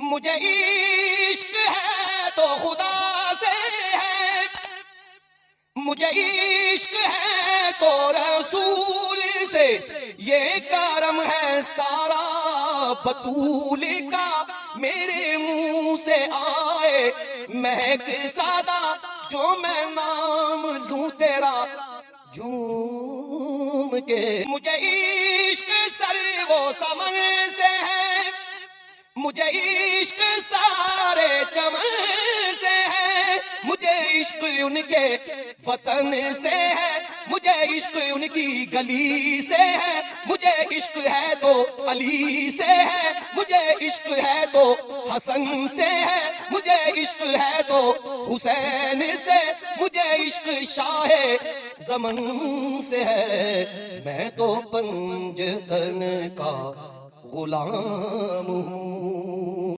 مجھے عشق ہے تو خدا سے ہے، مجھے عشق ہے تو رسول سے، یہ کرم ہے سارا بطول کا، میرے منہ سے آئے مہک سادہ، جو میں نام لوں تیرا جھوم کے۔ مجھے عشق سر و سمن سے ہے، مجھے عشق سارے چمن سے ہے، مجھے عشق ان کے وطن سے ہے، مجھے عشق ان کی گلی سے ہے، مجھے عشق ہے تو علی سے ہے، مجھے عشق ہے تو حسن سے ہے، مجھے عشق ہے تو حسین سے، مجھے عشق شاہ زمن سے ہے، میں تو پنجتن کا غلام ہوں۔